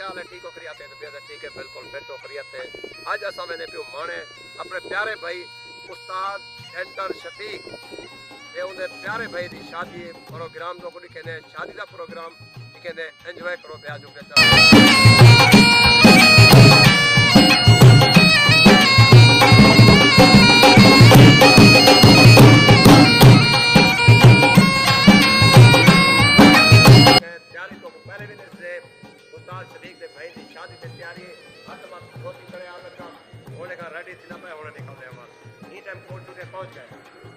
हाल है? ठीक हो खरियत है? तबीयत ठीक है? बिल्कुल फिट हो खरियत है। आज असा मैंने पियो माने अपने प्यारे भाई استادشفیق ये उनके प्यारे भाई की शादी प्रोग्राम को कुछ कहने शादी का प्रोग्राम कहने एंजॉय करो पे आज तैयारी तो पहले भी से استادشفیق के भाई की शादी की तैयारी हाथ बात बहुत ही करे आगे का होने का रेडी थी ना मैं होने निकल रहे हमारे नी टाइम कोर्ट के पहुंच गए